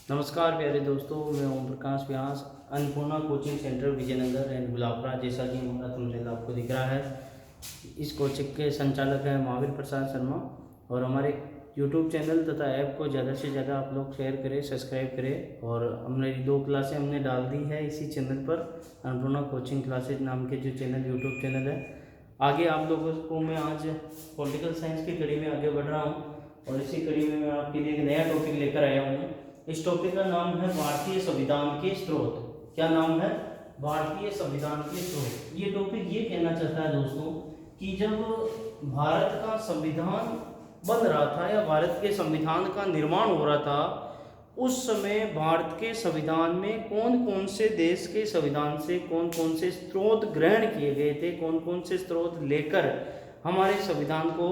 नमस्कार प्यारे दोस्तों, मैं Om Prakash Vyas, Annapurna coaching centre Vijaynagar and Gulabra. जैसा कि हमारा थंबनेल आपको दिख रहा है, इस कोचिंग के संचालक हैं महावीर प्रसाद शर्मा। और हमारे यूट्यूब चैनल तथा ऐप को ज़्यादा से ज़्यादा आप लोग शेयर करें, सब्सक्राइब करें। और हमने 2 क्लासें हमने डाल दी है इसी चैनल पर, अन्नपूर्णा कोचिंग क्लासेज नाम के जो चैनल यूट्यूब चैनल है। आगे आप लोगों को मैं आज पॉलिटिकल साइंस की कड़ी में आगे बढ़ रहा हूँ, और इसी कड़ी में मैं आपके लिए एक नया टॉपिक लेकर आया हूँ। इस टॉपिक का नाम है भारतीय संविधान के स्रोत। क्या नाम है? भारतीय संविधान के स्रोत। ये टॉपिक ये कहना चाहता है दोस्तों कि जब भारत का संविधान बन रहा था या भारत के संविधान का निर्माण हो रहा था, उस समय भारत के संविधान में कौन कौन से देश के संविधान से कौन कौन से स्रोत ग्रहण किए गए थे, कौन कौन से स्रोत लेकर हमारे संविधान को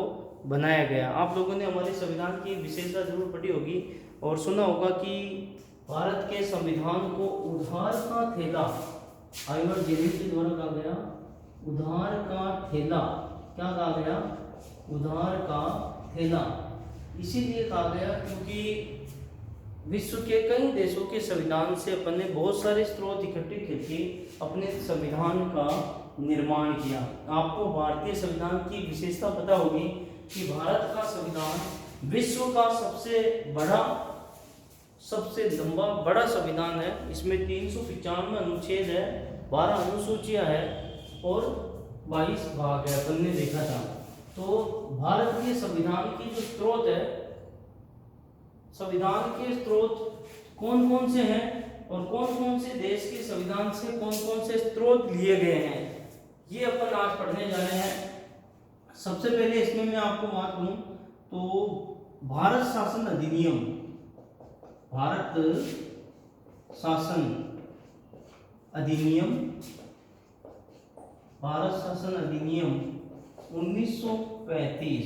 बनाया गया। आप लोगों ने हमारे संविधान की विशेषता जरूर पढ़ी होगी और सुना होगा कि भारत के संविधान को उधार का थैला, आइवर जेली के द्वारा कहा गया उधार का थैला। क्या कहा गया? उधार का थैला। इसीलिए कहा गया क्योंकि विश्व के कई देशों के संविधान से अपन ने बहुत सारे स्रोत इकट्ठे करके अपने संविधान का निर्माण किया। आपको भारतीय संविधान की विशेषता पता होगी कि भारत का संविधान विश्व का सबसे बड़ा, सबसे लंबा बड़ा संविधान है। इसमें 395 अनुच्छेद है, 12 अनुसूचियां है और 22 भाग है, अपन ने देखा था। तो भारतीय संविधान के जो स्रोत है, संविधान के स्रोत कौन कौन से हैं और कौन कौन से देश के संविधान से कौन कौन से स्रोत लिए गए हैं, ये अपन आज पढ़ने जा रहे हैं। सबसे पहले इसमें मैं आपको बात करूं तो भारत शासन अधिनियम, भारत शासन अधिनियम, भारत शासन अधिनियम 1935।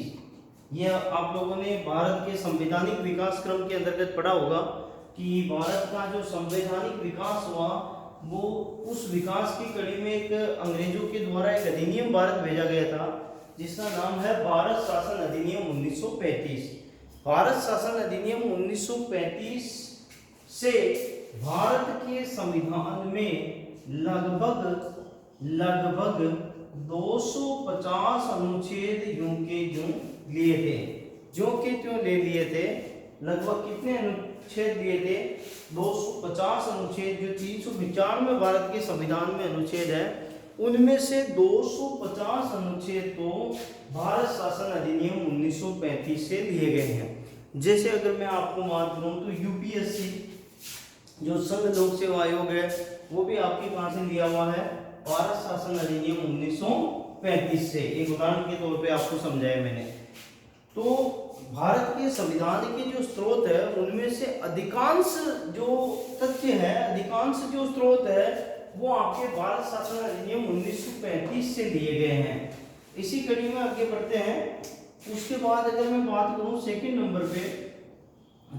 यह आप लोगों ने भारत के संवैधानिक विकास क्रम के अंतर्गत पढ़ा होगा कि भारत का जो संवैधानिक विकास हुआ वो उस विकास की कड़ी में एक अंग्रेजों के द्वारा एक अधिनियम भारत भेजा गया था जिसका नाम है भारत शासन अधिनियम 1935। भारत शासन अधिनियम 1935 से भारत के संविधान में लगभग 250 अनुच्छेद यूं के यूं लिए थे, जो के त्यों ले लिए थे। लगभग कितने अनुच्छेद लिए थे? 250 अनुच्छेद। जो 395 भारत के संविधान में अनुच्छेद है, उनमें से 250 अनुच्छेद तो भारत शासन अधिनियम 1935 से लिए गए हैं। जैसे अगर मैं आपको बात करूं तो यूपीएससी जो संघ लोक सेवा आयोग है, वो भी आपके पास से लिया हुआ है भारत शासन अधिनियम 1935 से। एक उदाहरण के तौर पे आपको समझाया मैंने। तो भारत के संविधान के जो स्रोत है उनमें से अधिकांश जो तथ्य है, अधिकांश जो स्रोत है वो आपके भारत शासन अधिनियम 1935 से लिए गए हैं। इसी कड़ी में आगे बढ़ते हैं। उसके बाद अगर मैं बात करूं सेकंड नंबर पे,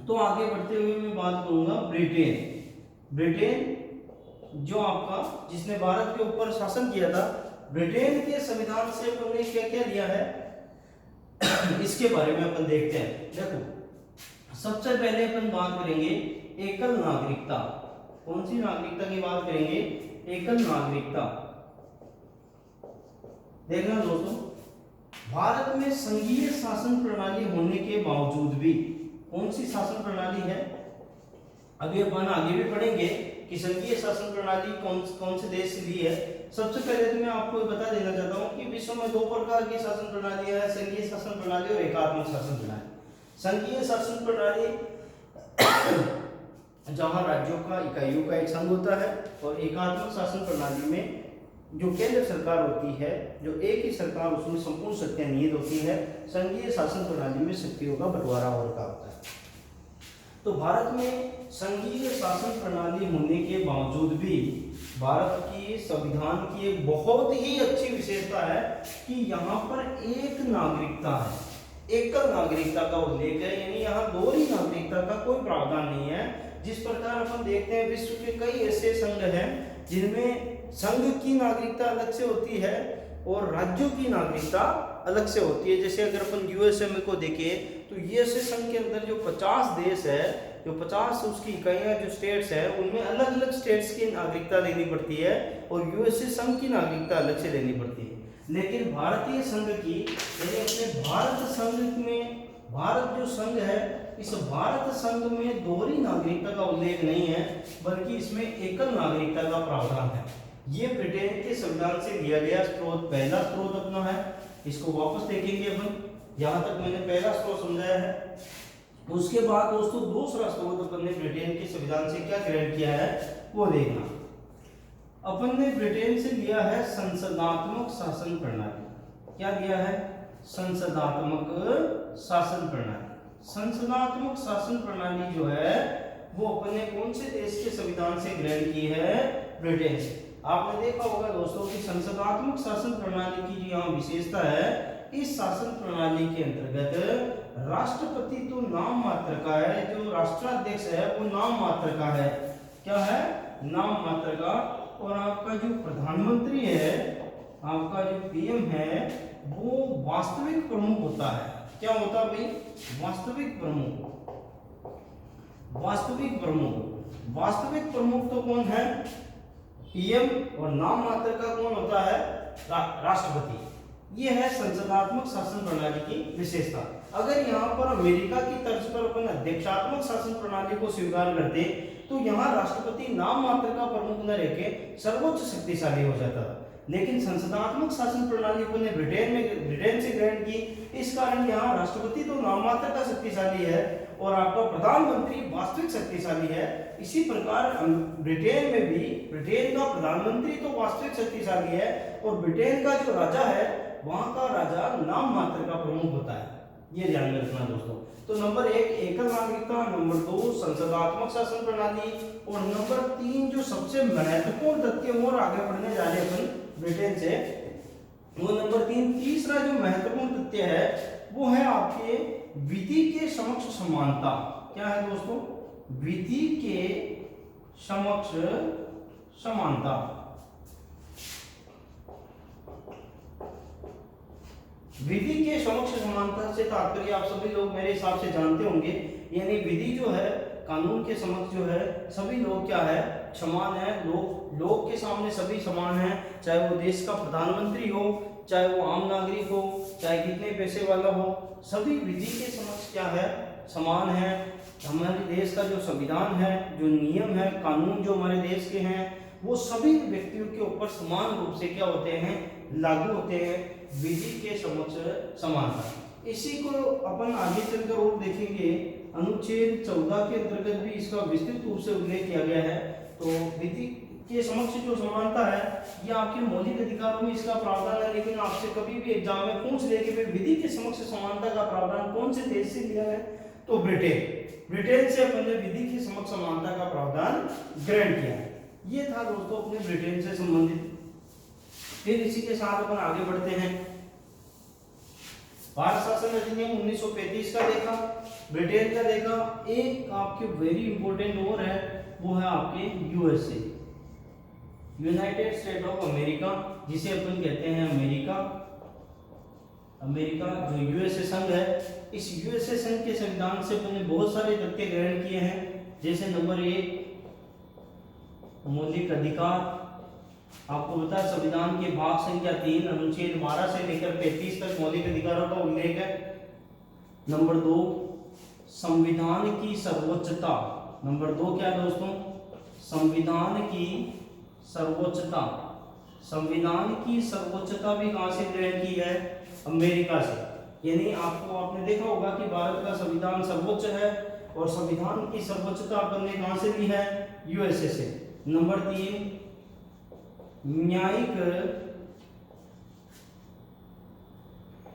तो आगे बढ़ते हुए मैं बात करूंगा ब्रिटेन जो आपका जिसने भारत के ऊपर शासन किया था, ब्रिटेन के संविधान से उन्होंने क्या क्या लिया है इसके बारे में अपन देखते हैं। देखो, सबसे पहले अपन बात करेंगे एकल नागरिकता। कौन सी नागरिकता की बात करेंगे? एकल नागरिकता। देखना दोस्तों, भारत में संघीय शासन प्रणाली होने के बावजूद भी कौन सी शासन प्रणाली है? अभी अपन आगे भी पढ़ेंगे कि संघीय शासन प्रणाली कौन से देश से ली है। सबसे पहले तो मैं आपको बता देना चाहता हूं कि विश्व में 2 प्रकार की शासन प्रणाली है, संघीय शासन प्रणाली और एकात्मक शासन प्रणाली। संघीय शासन प्रणाली जहां राज्यों का इकाइयों का एक संघ होता है, और एकात्मक शासन प्रणाली में जो केंद्र सरकार होती है, जो एक ही सरकार, उसमें संपूर्ण शक्तियां निहित होती है। संघीय शासन प्रणाली में शक्तियों का बंटवारा हो रखा होता है। तो भारत में संघीय शासन प्रणाली होने के बावजूद भी भारत की संविधान की एक बहुत ही अच्छी विशेषता है कि यहाँ पर एक नागरिकता है, एकल नागरिकता का उल्लेख है, यानी यहाँ दोहरी नागरिकता का कोई प्रावधान नहीं है। जिस प्रकार अपन देखते हैं विश्व के कई ऐसे संघ हैं जिनमें संघ की नागरिकता अलग से होती है और राज्यों की नागरिकता अलग से होती है। जैसे अगर अपन यूएसए को देखें तो यूएसए संघ के अंदर जो 50 देश है जो 50 उसकी इकाइयाँ जो स्टेट्स है उनमें अलग अलग स्टेट्स की नागरिकता लेनी पड़ती है और यूएसए संघ की नागरिकता अलग से लेनी पड़ती है। लेकिन भारतीय संघ की यानी अपने भारत संघ में, भारत जो संघ है इस भारत संघ में दोहरी नागरिकता का उल्लेख नहीं है, बल्कि इसमें एकल नागरिकता का प्रावधान है। ये ब्रिटेन के संविधान से लिया गया स्रोत, पहला स्रोत अपना है। इसको वापस देखेंगे अपन, यहाँ तक मैंने पहला स्रोत समझाया है। उसके बाद दोस्तों दूसरा स्रोत अपन ने ब्रिटेन के संविधान से क्या ग्रहण किया है वो देखना। अपन ने ब्रिटेन से लिया है संसदात्मक शासन प्रणाली। क्या लिया है? संसदात्मक शासन प्रणाली। संसदात्मक शासन प्रणाली जो है वो अपन ने कौन से देश के संविधान से ग्रहण की है? ब्रिटेन से। आपने देखा होगा दोस्तों कि संसदात्मक शासन प्रणाली की जो यहाँ विशेषता है, इस शासन प्रणाली के अंतर्गत राष्ट्रपति तो नाम मात्र का है, जो राष्ट्राध्यक्ष है वो नाम मात्र का है। क्या है? नाम मात्र का। और आपका जो प्रधानमंत्री है, आपका जो पीएम है, वो वास्तविक प्रमुख होता है। क्या होता है भाई? वास्तविक प्रमुख। वास्तविक प्रमुख। वास्तविक प्रमुख तो कौन है? पीएम। और नाम मात्र का कौन होता है? राष्ट्रपति। ये है संसदात्मक शासन प्रणाली की विशेषता। अगर यहाँ पर अमेरिका की तर्ज पर अपन अध्यक्षात्मक शासन प्रणाली को स्वीकार करते तो यहाँ राष्ट्रपति नाम मात्र का प्रमुख न रहकर सर्वोच्च शक्तिशाली हो जाता था। लेकिन संसदात्मक शासन प्रणाली अपन ने ब्रिटेन से ग्रहण की, इस कारण यहाँ राष्ट्रपति तो नाम मात्र का शक्तिशाली है और आपका प्रधानमंत्री वास्तविक शक्तिशाली है। इसी प्रकार ब्रिटेन में भी ब्रिटेन का प्रधानमंत्री तो वास्तविक शक्तिशाली है और ब्रिटेन का जो राजा है वहां का राजा नाम मात्र का प्रमुख होता है। ये ध्यान में रखना दोस्तों। तो नंबर 1 एकल नागरिकता, नंबर 2 संसदात्मक शासन प्रणाली और नंबर 3 जो सबसे महत्वपूर्ण तथ्य और आगे बढ़ने जा रहे हैं अपन ब्रिटेन से, वो नंबर 3। तीसरा जो महत्वपूर्ण तथ्य है वो है आपके विधि के समक्ष समानता। क्या है दोस्तों? विधि के समक्ष समानता। विधि के समक्ष समानता से तात्पर्य आप सभी लोग मेरे हिसाब से जानते होंगे, यानी विधि जो है कानून के समक्ष जो है सभी लोग क्या है? समान है। लोग के सामने सभी समान हैं, चाहे वो देश का प्रधानमंत्री हो, चाहे वो आम नागरिक हो, चाहे कितने पैसे वाला हो, सभी विधि के समक्ष क्या है? समान है। हमारे देश का जो संविधान है, जो नियम है, कानून जो हमारे देश के हैं, वो सभी व्यक्तियों के ऊपर समान रूप से क्या होते हैं? लागू होते हैं। विधि के समक्ष समानता, इसी को अपन आगे चलकर और देखेंगे। अनुच्छेद 14 के अंतर्गत भी इसका विस्तृत रूप से उल्लेख किया गया है। तो विधि के समक्ष जो समानता है ये आपके मौलिक अधिकारों में इसका प्रावधान है, लेकिन आपसे कभी भी एग्जाम में पूछ ले कि विधि के समक्ष समानता का प्रावधान कौन से देश से लिया है, तो ब्रिटेन से अपन ने विधि के समक्ष समानता का प्रावधान ग्रहण किया है। ये था दोस्तों अपने ब्रिटेन से संबंधित। फिर इसी के साथ अपन आगे बढ़ते हैं। भारत शासन अधिनियम 1935 का देखा, ब्रिटेन का देखा। एक आपके वेरी इंपॉर्टेंट और है, वो है आपके USA, United state of America, जिसे अपन कहते हैं अमेरिका जो यूएसए संघ है। इस यूएसए संघ के संविधान से अपन ने बहुत सारे तथ्य ग्रहण किए हैं, जैसे नंबर 1 मौलिक अधिकार। आपको पता है संविधान के भाग संख्या 3 अनुच्छेद 12 से लेकर 35 तक मौलिक अधिकारों का उल्लेख है। नंबर 2 संविधान की सर्वोच्चता। नंबर 2 क्या दोस्तों? संविधान की सर्वोच्चता। संविधान की सर्वोच्चता भी कहां से ग्रहण की है? अमेरिका से। यानी आपने देखा होगा कि भारत का संविधान सर्वोच्च है और संविधान की सर्वोच्चता अपन ने कहां से ली है? यूएसए से। नंबर 3 न्यायिक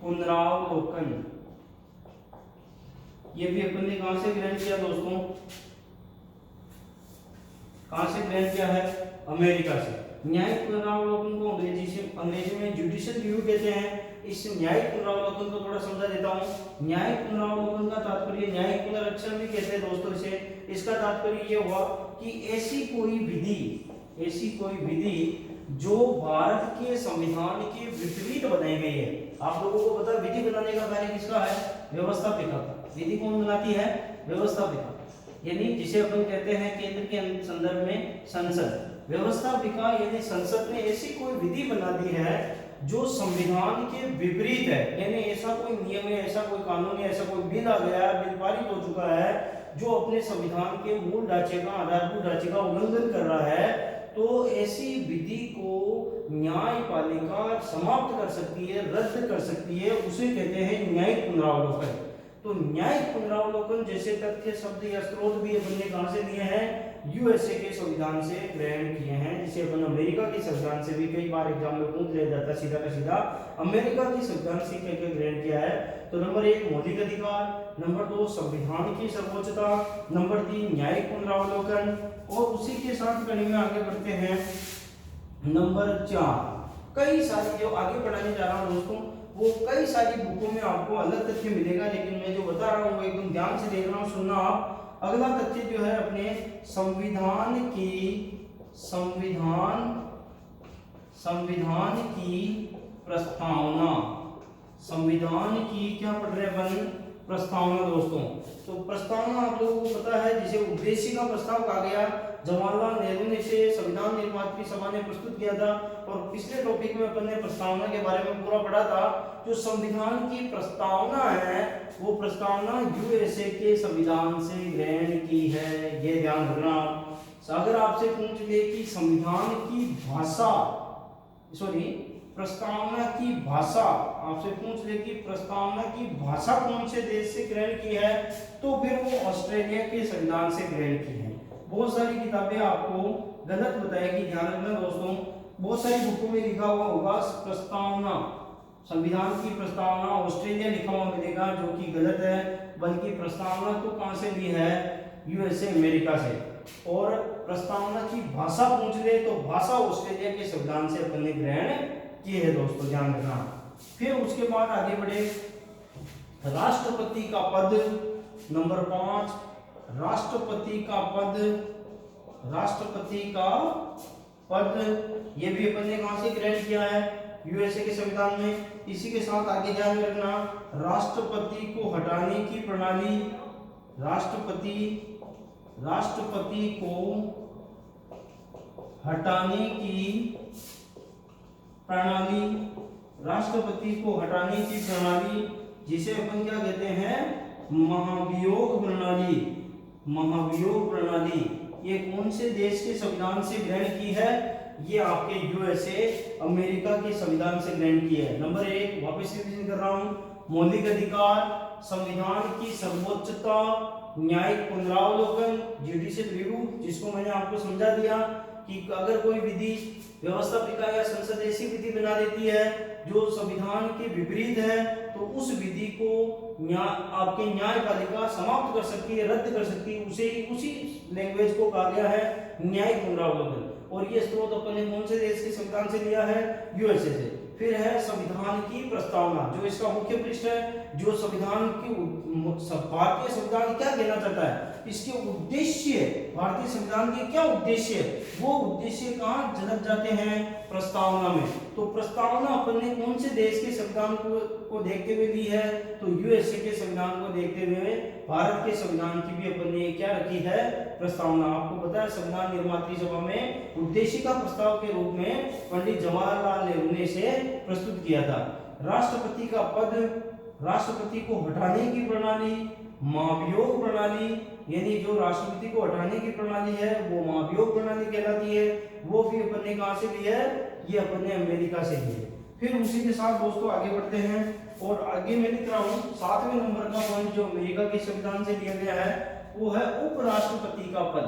पुनरावलोकन। ये भी अपन ने कहां से ग्रहण किया दोस्तों? कहां से ग्रहण किया है? अमेरिका से। न्यायिक पुनरावलोकन को अंग्रेजी में जुडिशियल रिव्यू कहते हैं। इस न्यायिक पुनरावलोकन को थोड़ा समझा देता हूं। न्यायिक पुनरावलोकन का तात्पर्य, न्यायिक पुनरीक्षण भी कहते हैं दोस्तों इसे। इसका तात्पर्य ये हुआ कि ऐसी कोई विधि जो भारत के संविधान के विपरीत बनाई गई है। आप लोगों को पता है विधि बनाने का कार्य किसका है? व्यवस्थापिका का। विधि कौन बनाती है? व्यवस्थापिका। यानी जिसे अपन कहते हैं केंद्र के संदर्भ में संसद। व्यवस्थापिका यानी संसद ने ऐसी कोई विधि बना दी है जो संविधान के विपरीत है, यानी ऐसा कोई नियम है, ऐसा कोई कानून है, ऐसा कोई बिल आ गया है, बिल पारित हो चुका है जो अपने संविधान के मूल ढांचे का, आधारभूत ढांचे का उल्लंघन कर रहा है, तो ऐसी विधि को न्यायपालिका समाप्त कर सकती है, रद्द कर सकती है, उसे कहते हैं न्यायिक पुनरावलोकन। तो न्यायिक पुनरावलोकन जैसे तथ्य, शब्द या स्रोत भी अपन ने कहां से लिए हैं? यूएसए के संविधान से ग्रहण किए हैं, जिसे अपन अमेरिका के संविधान से भी कई बार एग्जाम में पूछ लिया जाता है सीधा का सीधा, अमेरिका के संविधान से क्या ग्रहण किया है? तो नंबर 1 मौलिक अधिकार, नंबर 2 संविधान की सर्वोच्चता, नंबर 3 न्यायिक पुनरावलोकन, और उसी के साथ कड़ी में आगे बढ़ते हैं नंबर 4। कई सारी जो आगे पढ़ाने जा रहा हूं दोस्तों, वो कई सारी बुकों में आपको अलग तथ्य मिलेगा, लेकिन मैं जो बता रहा हूँ वो एकदम ध्यान से देख रहा हूँ, सुनना आप। अगला तथ्य जो है अपने संविधान की प्रस्तावना, संविधान की क्या पढ़ रहे हैं अपन? प्रस्तावना दोस्तों। तो प्रस्तावना आप लोगों को पता है जिसे उद्देश्य का प्रस्ताव कहा गया, जवाहरलाल नेहरू ने इसे संविधान निर्मात्री सभा ने प्रस्तुत किया था, और पिछले टॉपिक में अपन ने प्रस्तावना के बारे में पूरा पढ़ा था। जो संविधान की प्रस्तावना है वो प्रस्तावना यूएसए के संविधान से ग्रहण की है, ये ध्यान रखना। अगर आपसे पूछ ले कि संविधान की भाषा, प्रस्तावना की भाषा, आपसे पूछ ले कि प्रस्तावना की भाषा कौन से देश से ग्रहण की है, तो फिर वो ऑस्ट्रेलिया के संविधान से ग्रहण की है। बहुत सारी किताबें आपको गलत बताएगी, ध्यान रखना दोस्तों। बहुत सारी बुकों में लिखा हुआ होगा प्रस्तावना, संविधान की प्रस्तावना ऑस्ट्रेलिया लिखा हुआ मिलेगा, जो कि गलत है, बल्कि प्रस्तावना तो कहां से ली है? यूएसए अमेरिका से। और प्रस्तावना की भाषा पूछ ले तो भाषा ऑस्ट्रेलिया के संविधान से अपन ने ग्रहण की है दोस्तों, ध्यान रखना। फिर उसके बाद आगे बढ़े राष्ट्रपति का पद, नंबर 5 राष्ट्रपति का पद, राष्ट्रपति का पद ये भी अपन ने कहां से ग्रहण किया है? यूएसए के संविधान में। इसी के साथ आगे ध्यान रखना राष्ट्रपति को हटाने की प्रणाली, राष्ट्रपति को हटाने की प्रणाली, राष्ट्रपति को हटाने की प्रणाली जिसे अपन क्या कहते हैं? महाभियोग प्रणाली, महाभियोग प्रणाली। ये कौन से देश के संविधान से ग्रहण की है? ये आपके यूएसए अमेरिका के संविधान से ग्रहण की है। नंबर 1 वापस रिवीजन कर रहा हूं, मौलिक अधिकार, संविधान की सर्वोच्चता, न्यायिक पुनरावलोकन, जुडिशियल रिव्यू, जिसको मैंने आपको समझा दिया कि अगर कोई विधि व्यवस्थापिका या संसद ऐसी विधि बना देती है जो संविधान के विपरीत है, तो उस विधि को आपके न्यायपालिका समाप्त कर सकती है, रद्द कर सकती है, उसी लैंग्वेज को कहा गया है न्यायिक पुनरावलोकन। और ये स्रोत अपन ने कौन से देश के संविधान से लिया है? यूएसए से। फिर है संविधान की प्रस्तावना, जो इसका मुख्य पृष्ठ है, जो संविधान की भारतीय संविधान क्या कहना चाहता है, इसके उद्देश्य, भारतीय संविधान के क्या उद्देश्य है, वो उद्देश्य कहाँ झलक जाते हैं? प्रस्तावना में। तो प्रस्तावना अपन ने कौन से देश के संविधान को देखते हुए ली है? तो यूएसए के संविधान को देखते हुए भारत के संविधान की भी अपन ने क्या रखी है? प्रस्तावना। आपको पता है संविधान निर्मात्री सभा में उद्देशिका प्रस्ताव के रूप में पंडित जवाहरलाल नेहरू ने इसे प्रस्तुत किया था। राष्ट्रपति का पद, राष्ट्रपति को हटाने की प्रणाली, महाभियोग प्रणाली, यानी जो राष्ट्रपति को हटाने की प्रणाली है वो महाभियोग प्रणाली कहलाती है, वो भी अपन ने कहां से ली है? ये अपन ने अमेरिका से ली है। फिर उसी के साथ दोस्तों आगे बढ़ते हैं, और आगे मैं लिख रहा हूं 7वें नंबर का पॉइंट जो अमेरिका के संविधान से लिया गया है वो है उपराष्ट्रपति का पद।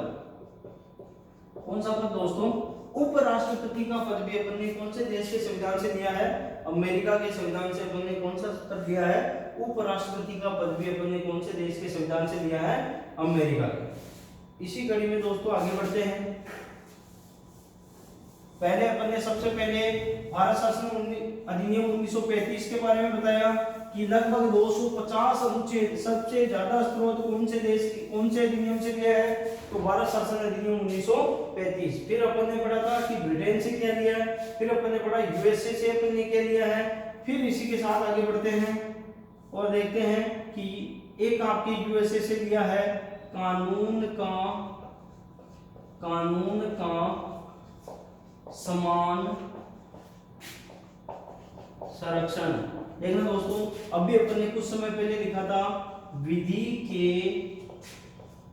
कौन सा पद दोस्तों? उपराष्ट्रपति का पद भी अपन ने कौन से देश के संविधान से लिया है? अमेरिका के संविधान से अपन ने कौन सा पद लिया है? उपराष्ट्रपति का पद भी अपन ने कौन से देश के संविधान से लिया है? अमेरिका के। इसी कड़ी में दोस्तों आगे बढ़ते हैं। पहले अपन ने सबसे पहले भारत शासन अधिनियम 1935 के बारे में बताया कि लगभग 250 अनुच्छेद, सबसे ज्यादा स्रोत कौन से देश, कौन से अधिनियम से लिया है? तो भारत शासन अधिनियम 1935। फिर अपन ने पढ़ा था कि ब्रिटेन से क्या लिया है, फिर अपन ने पढ़ा यूएसए से अपन ने क्या लिया है। फिर इसी के साथ आगे बढ़ते हैं और देखते हैं कि एक आपके यूएसए से लिया है कानून का समान संरक्षण। देखना दोस्तों, अभी अपन ने कुछ समय पहले लिखा था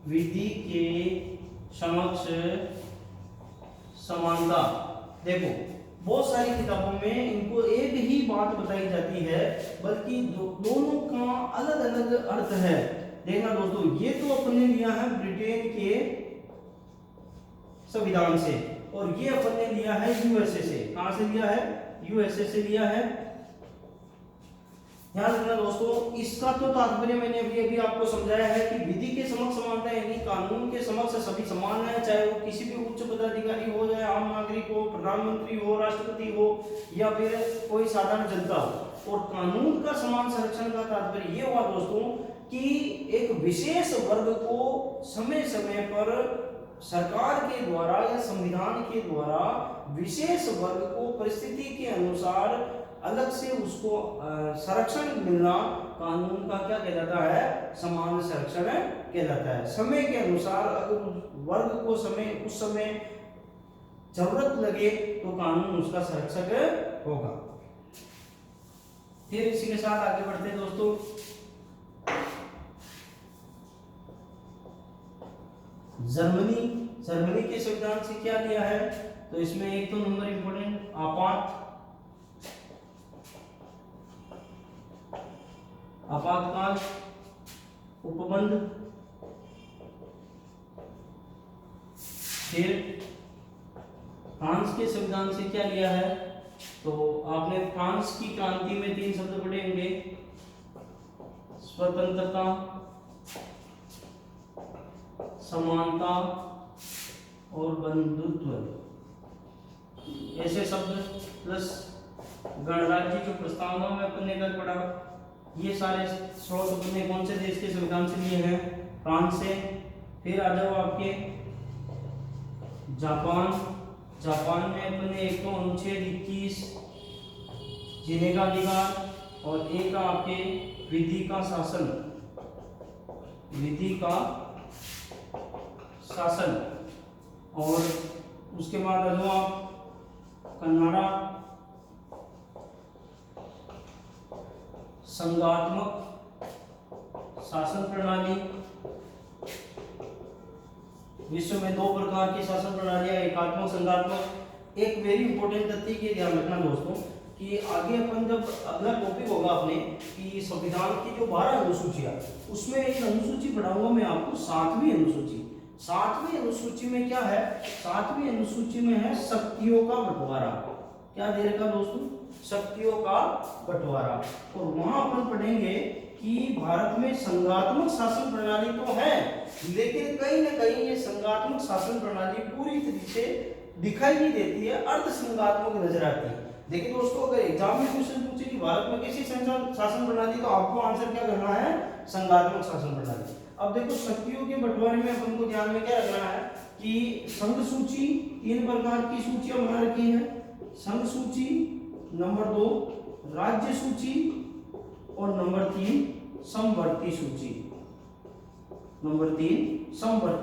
विधि के समक्ष समानता। देखो बहुत सारी किताबों में इनको एक ही बात बताई जाती है, बल्कि दोनों का अलग अलग अर्थ है। देखना दोस्तों, ये तो अपन ने लिया है ब्रिटेन के संविधान से, और ये अपन ने लिया है यूएसए से। कहां से लिया है? यूएसए से लिया है। ध्यान रखना दोस्तों, इसका तो तात्पर्य मैंने अभी आपको समझाया है कि विधि के समक्ष समानता यानी कानून के समक्ष सभी समान है, चाहे वो किसी भी उच्च पदाधिकारी हो, चाहे आम नागरिक हो, प्रधानमंत्री हो, राष्ट्रपति हो, या फिर कोई साधारण जनता हो। और कानून का समान संरक्षण का तात्पर्य ये हुआ दोस्तों कि एक विशेष वर्ग को समय समय पर सरकार के द्वारा या संविधान के द्वारा विशेष वर्ग को परिस्थिति के अनुसार अलग से उसको संरक्षण मिलना कानून का क्या कहलाता है? समान संरक्षण कहलाता है। समय के अनुसार अगर वर्ग को उस समय जरूरत लगे तो कानून उसका संरक्षक होगा। फिर इसी के साथ आगे बढ़ते हैं दोस्तों। जर्मनी के संविधान से क्या लिया है? तो इसमें एक तो नंबर इंपॉर्टेंट आपातकाल उपबंध। फिर फ्रांस के संविधान से क्या लिया है? तो आपने फ्रांस की क्रांति में 3 शब्द पढ़े होंगे, स्वतंत्रता, समानता और बंधुत्व। ऐसे शब्द प्लस गणराज्य जो प्रस्तावना में अपन ने कल पढ़ा, ये सारे स्रोत अपने कौन से देश के संविधान से लिए हैं? फ्रांस से। फिर आ जाओ आपके जापान में अपन ने एक तो अनुच्छेद 21 जीने का अधिकार, और एक आपके विधि का शासन, और उसके बाद आ जाओ आप कनाडा संघात्मक शासन प्रणाली। विश्व में 2 प्रकार की शासन प्रणालियां, एकात्मक, संघात्मक। एक वेरी इंपॉर्टेंट तथ्य के ध्यान रखना दोस्तों कि आगे अपन जब अगला टॉपिक होगा अपने कि संविधान की जो 12 अनुसूचियां, उसमें एक अनुसूची पढ़ाऊंगा मैं आपको, 7वीं अनुसूची। 7वीं अनुसूची में क्या है? 7वीं अनुसूची में है शक्तियों का बंटवारा। क्या दे रखा दोस्तों? शक्तियों का बंटवारा। और वहां अपन पढ़ेंगे कि भारत में संघात्मक शासन प्रणाली तो है, लेकिन कहीं ना कहीं ये संघात्मक शासन प्रणाली पूरी तरीके से दिखाई नहीं देती है, अर्ध संघात्मक नजर आती है। देखिए दोस्तों, अगर एग्जाम में क्वेश्चन पूछे कि भारत में कैसी शासन प्रणाली, तो आपको आंसर क्या करना है? संघात्मक शासन प्रणाली। अब देखो शक्तियों के बंटवारे में अपन को ध्यान में क्या रखना है कि संघ सूची, 3 प्रकार की सूचियां बना रखी है। संघ सूची, नंबर 2 राज्य सूची, और नंबर 3 समवर्ती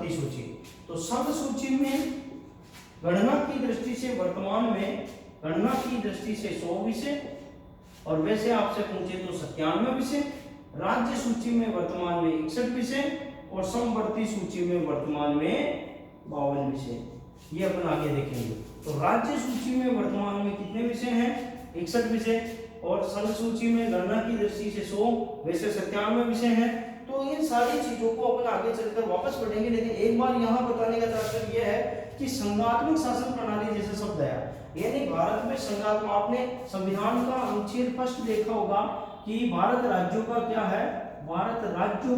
सूची। तो संघ सूची में गणना की दृष्टि से वर्तमान में गणना की दृष्टि से 100 विषय, और वैसे आपसे पूछे तो 97 विषय। राज्य सूची में वर्तमान में 61 विषय, और समवर्ती सूची में वर्तमान में 52 विषय। ये अपन आगे देखेंगे। तो राज्य सूची में वर्तमान में कितने विषय हैं? 61 विषय, और संघ सूची में गणना की दृष्टि से 100, वैसे 97 विषय हैं। तो इन सारी चीजों को अपन आगे चलकर वापस पढ़ेंगे, लेकिन एक बार यहाँ बताने का तात्पर्य यह है कि संघात्मक शासन प्रणाली जैसे शब्द आया, यानी भारत में संघात्मक, आपने संविधान का अनुच्छेद 1 देखा होगा कि भारत राज्यों का क्या है? भारत राज्यों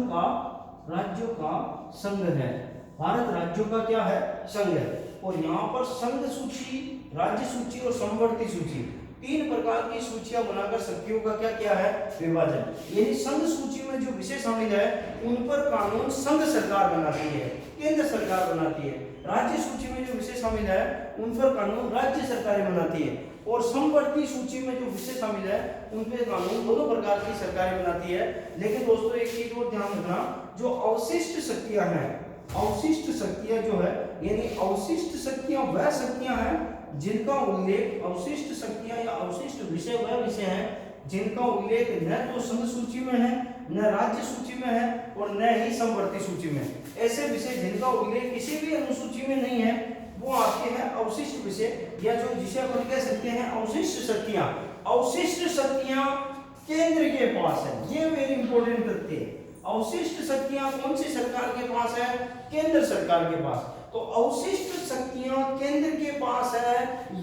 का संघ है। भारत राज्यों का क्या है? संघ है। और यहाँ पर संघ सूची, राज्य सूची और समवर्ती सूची, 3 प्रकार की सूचियां बनाकर शक्तियों का क्या किया है? विभाजन। यानी संघ सूची में जो विषय शामिल है उन पर कानून संघ सरकार बनाती है, केंद्र सरकार बनाती है। राज्य सूची में जो विषय शामिल है उन पर कानून राज्य सरकारें बनाती है, और समवर्ती सूची में जो विषय शामिल है उन पर कानून दोनों प्रकार की सरकारें बनाती है। लेकिन दोस्तों एक चीज और ध्यान रखना, जो अवशिष्ट शक्तियां हैं अवशिष्ट शक्तियां जो है, यानी अवशिष्ट शक्तियां वह शक्तियां हैं जिनका उल्लेख, अवशिष्ट शक्तियां या अवशिष्ट विषय वह विषय हैं जिनका उल्लेख न तो संघ सूची में है, न राज्य सूची में है और न ही समवर्ती सूची में है। ऐसे विषय जिनका उल्लेख किसी भी अनुसूची में नहीं है वो आपके हैं अवशिष्ट विषय, या जो जिसे अपन कह सकते हैं अवशिष्ट शक्तियां। अवशिष्ट शक्तियां केंद्र के पास है, ये वेरी इंपॉर्टेंट तथ्य है। अवशिष्ट शक्तियां कौन सी सरकार के पास है? केंद्र सरकार के पास। तो अवशिष्ट शक्तियां केंद्र के पास है,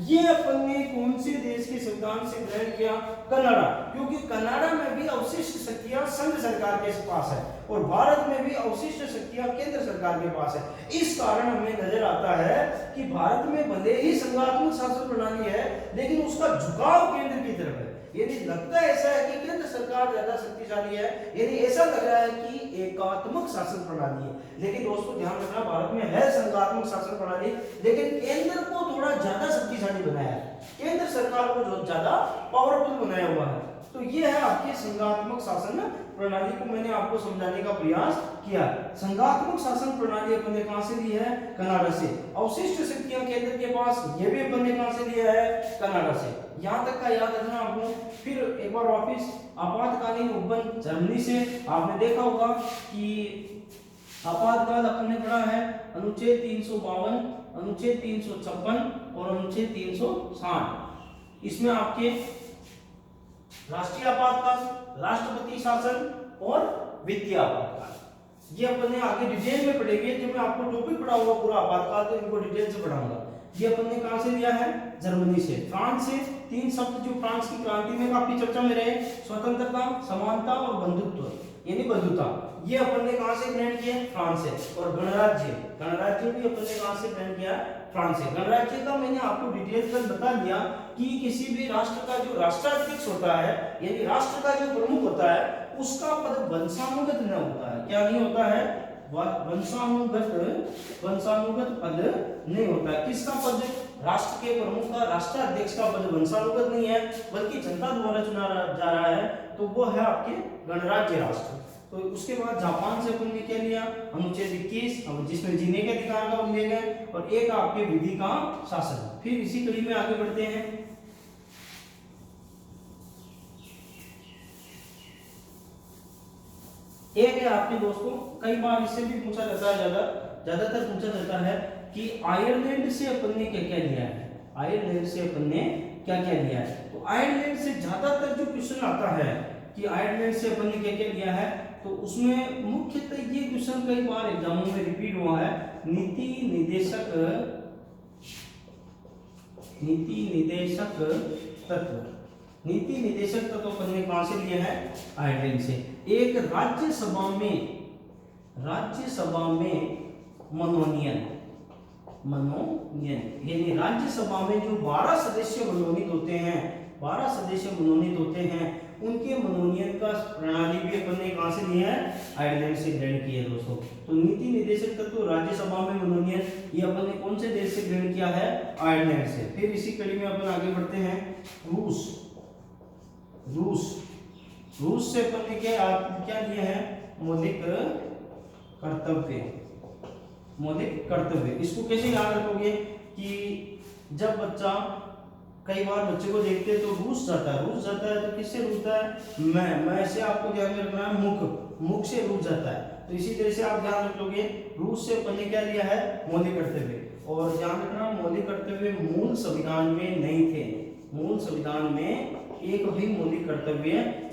ये अपन ने कौन से देश के संविधान से ग्रहण किया? कनाडा, क्योंकि कनाडा में भी अवशिष्ट शक्तियां संघ सरकार के पास है और भारत में भी अवशिष्ट शक्तियां केंद्र सरकार के पास है। इस कारण हमें नजर आता है कि भारत में भले ही संघात्मक शासन प्रणाली है लेकिन उसका झुकाव केंद्र की तरफ है। यदि लगता ऐसा है कि केंद्र सरकार ज्यादा शक्तिशाली है, यदि ऐसा लग रहा है कि एकात्मक शासन प्रणाली है, लेकिन दोस्तों ध्यान रखना भारत में है संघात्मक शासन प्रणाली, लेकिन केंद्र को थोड़ा ज्यादा शक्तिशाली बनाया है, केंद्र सरकार को जो ज्यादा पावरफुल बनाया हुआ है। तो ये है आपके संघात्मक शासन प्रणाली को मैंने आपको समझाने का प्रयास किया। संघात्मक शासन प्रणाली अपन ने कहां से ली है? कनाडा से। अवशिष्ट शक्तियां केंद्र के पास, ये भी अपन ने कहां से लिया है? कनाडा से। यहां तक का याद रखना आपको। फिर एक बार वापस आपातकालीन उपबंध जर्मनी से। आपने देखा होगा कि आपातकाल अपन ने पढ़ा है अनुच्छेद 352, अनुच्छेद 356 और अनुच्छेद 360। इसमें आपके राष्ट्रीय आपातकाल, राष्ट्रपति शासन और वित्तीय आपातकाल, ये अपन ने आगे डिटेल में पढ़ेंगे। जो मैं आपको टॉपिक पढ़ाऊंगा पूरा आपातकाल, तो इनको डिटेल से पढ़ाऊंगा। ये अपन ने कहां से लिया है? जर्मनी से। फ्रांस से। तीन शब्द जो फ्रांस की क्रांति में काफी चर्चा में रहे, स्वतंत्रता, समानता और बंधुत्व, यानी बंधुता, ये अपन ने कहां से ग्रहण किया? फ्रांस से। और गणराज्य, गणराज्य भी अपन ने कहां से ग्रहण किया? फ्रांस से। गणराज्य का मैंने आपको डिटेल में बता दिया कि किसी भी राष्ट्र का जो राष्ट्राध्यक्ष होता है, यानी राष्ट्र का जो प्रमुख होता है, उसका पद वंशानुगत न होता है। क्या नहीं होता है? वंशानुगत पद नहीं होता। किसका पद? राष्ट्र के प्रमुख का, राष्ट्राध्यक्ष का पद वंशानुगत नहीं है, बल्कि जनता द्वारा चुना जा रहा है, तो वो है आपके गणराज्य राष्ट्र। तो उसके बाद जापान से अपन ने क्या लिया? अनुच्छेद 21, जिसमें जीने के अधिकार का उल्लेख है, और एक आपके विधि का शासन। फिर इसी कड़ी में आगे बढ़ते हैं। एक है आपके दोस्तों, कई बार इससे भी पूछा जाता है, ज्यादातर पूछा जाता है कि आयरलैंड से अपन ने क्या क्या लिया है? आयरलैंड से अपन ने क्या क्या लिया है? तो आयरलैंड से ज्यादातर जो क्वेश्चन आता है कि आयरलैंड से अपन ने क्या क्या लिया है, तो उसमें मुख्यतः ये क्वेश्चन कई बार एग्जामों में रिपीट हुआ है। नीति निदेशक तत्व, नीति निदेशक तत्व अपन ने कहां से लिया है? आयरलैंड से। एक राज्यसभा में मनोनयन, यानी राज्यसभा में जो 12 सदस्य मनोनीत होते हैं, उनके मनोनयन का प्रणाली भी अपन ने कहां से लिया है? आयरलैंड से ग्रहण की है दोस्तों। तो नीति निदेशक तत्व, राज्यसभा में मनोनयन, ये अपन ने कौन से देश से ग्रहण किया है? आयरलैंड से। फिर इसी कड़ी में अपन आगे बढ़ते हैं। रूस से अपन ने क्या लिया है? मौलिक कर्तव्य। इसको कैसे याद रखोगे कि जब बच्चा, कई बार बच्चे को देखते हैं तो रूस जाता है तो किससे रूसता है? मैं से आपको ध्यान में रखना है, मुख से रूस जाता है। तो इसी तरह से आप ध्यान रखोगे, रूस से अपन ने क्या लिया है? मौलिक कर्तव्य। और ध्यान रखना, मौलिक कर्तव्य मूल संविधान में नहीं थे। मूल संविधान में एक भी मौलिक कर्तव्य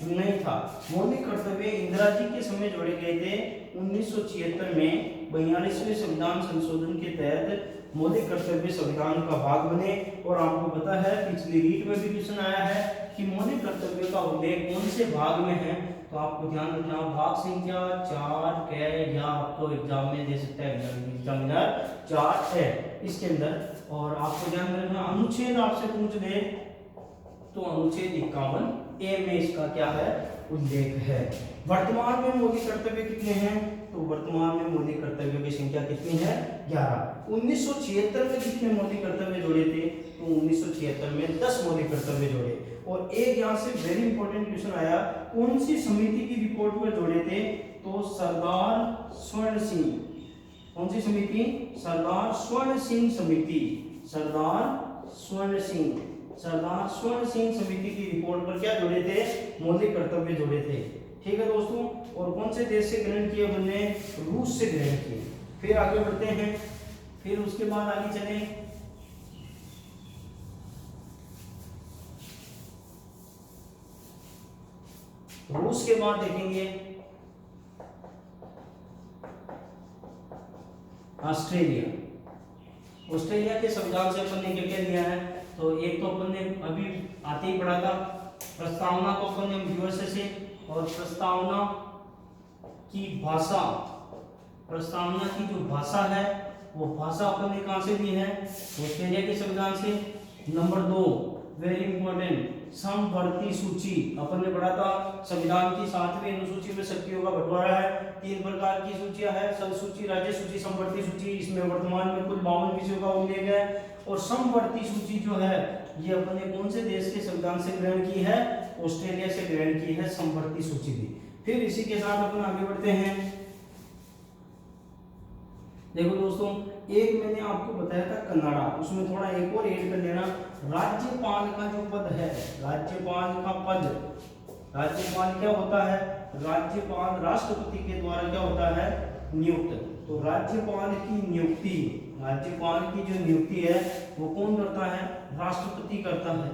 नहीं था। मौलिक कर्तव्य इंदिरा जी के समय जोड़े गए थे 1976 में। 42वें संविधान संशोधन के तहत मौलिक कर्तव्य संविधान का भाग बने। और आपको पता है पिछली रीट में भी क्वेश्चन आया है कि मौलिक कर्तव्य का उल्लेख कौन से भाग में है? तो आपको ध्यान रखना, भाग संख्या 4 है, या आपको एग्जाम में दे सकता है एग्जामिनर 4 है इसके अंदर। और आपको ध्यान रखना, अनुच्छेद आपसे पूछ दे तो अनुच्छेद 51A में इसका क्या है? उल्लेख है। वर्तमान में मौलिक कर्तव्य कितने हैं? तो वर्तमान में मौलिक कर्तव्यों की संख्या कितनी है? 11। 1976 में कितने मौलिक कर्तव्य जोड़े थे? तो 1976 में 10 मौलिक कर्तव्य जोड़े। और एक यहाँ से वेरी इंपॉर्टेंट क्वेश्चन आया, कौन सी समिति की रिपोर्ट पर जोड़े थे? तो सरदार स्वर्ण सिंह कौन सी समिति? सरदार स्वर्ण सिंह समिति। सरदार स्वर्ण सिंह समिति की रिपोर्ट पर क्या जोड़े थे? मौलिक कर्तव्य जोड़े थे। ठीक है दोस्तों। और कौन से देश से ग्रहण किए? हमने रूस से ग्रहण किए। फिर आगे बढ़ते हैं। फिर उसके बाद आगे चले, रूस के बाद देखेंगे ऑस्ट्रेलिया के संविधान से अपन ने क्या क्या लिया है? तो एक तो अपन ने अभी आते ही पढ़ा था, प्रस्तावना को अपन ने यूएसए से, और प्रस्तावना की भाषा, प्रस्तावना की जो भाषा है वो भाषा अपन ने कहां से ली है? ऑस्ट्रेलिया के संविधान से। नंबर 2 वेरी इंपॉर्टेंट, समवर्ती सूची। अपन ने पढ़ा था संविधान की 7वीं अनुसूची में शक्तियों का बंटवारा है। 3 प्रकार की सूचियां है, संघ सूची, राज्य सूची, समवर्ती सूची। इसमें वर्तमान में कुल 52 विषयों का उल्लेख है। और समवर्ती सूची जो है ये अपन ने कौन से देश के संविधान से ग्रहण की है? ऑस्ट्रेलिया से ग्रहण की है समवर्ती सूची भी। फिर इसी के साथ अपन आगे बढ़ते हैं। देखो दोस्तों, एक मैंने आपको बताया था कन्नाडा, उसमें थोड़ा एक और ऐड कर लेना। राज्यपाल का जो पद है, राज्यपाल का पद, राज्यपाल क्या होता है? राज्यपाल राष्ट्रपति के द्वारा क्या होता है? नियुक्त। तो राज्यपाल की नियुक्ति, राज्यपाल की जो नियुक्ति है वो कौन करता है? राष्ट्रपति करता है।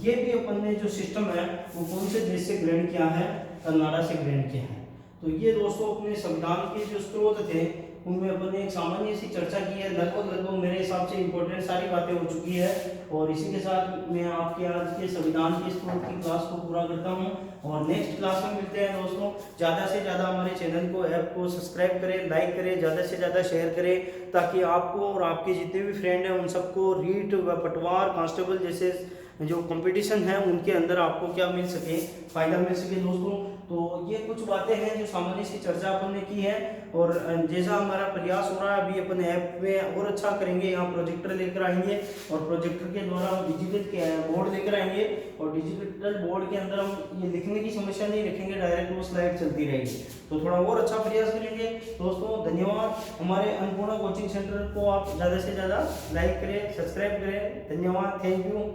ये भी अपन ने जो सिस्टम है वो कौन से देश से ग्रहण किया है? कनाडा से ग्रहण किया है। तो ये दोस्तों अपने संविधान के जो स्रोत थे उनमें अपन ने एक सामान्य सी चर्चा की है। लगभग मेरे हिसाब से इंपॉर्टेंट सारी बातें हो चुकी है। और इसी के साथ मैं आपके आज के संविधान के स्रोत की क्लास को पूरा करता हूं, और नेक्स्ट क्लास में मिलते हैं दोस्तों। ज़्यादा से ज़्यादा हमारे चैनल को, ऐप को सब्सक्राइब करें, लाइक करें, ज़्यादा से ज़्यादा शेयर करें, ताकि आपको और आपके जितने भी फ्रेंड हैं उन सबको रीट व पटवार, कांस्टेबल जैसे जो कंपटीशन है उनके अंदर आपको क्या मिल सके? फायदा मिल सके दोस्तों। तो ये कुछ बातें हैं जो सामान्य सी चर्चा अपन ने की है। और जैसा हमारा प्रयास हो रहा है अभी अपन ऐप में और अच्छा करेंगे। यहाँ प्रोजेक्टर लेकर आएंगे और प्रोजेक्टर के द्वारा हम डिजिटल बोर्ड लेकर आएंगे, और डिजिटल बोर्ड के अंदर हम ये लिखने की समस्या नहीं रखेंगे, डायरेक्ट वो स्लाइड चलती रहेगी। तो थोड़ा और अच्छा प्रयास करेंगे दोस्तों। धन्यवाद। हमारे अन्नपूर्णा कोचिंग सेंटर को आप ज़्यादा से ज़्यादा लाइक करें, सब्सक्राइब करें। धन्यवाद, थैंक यू।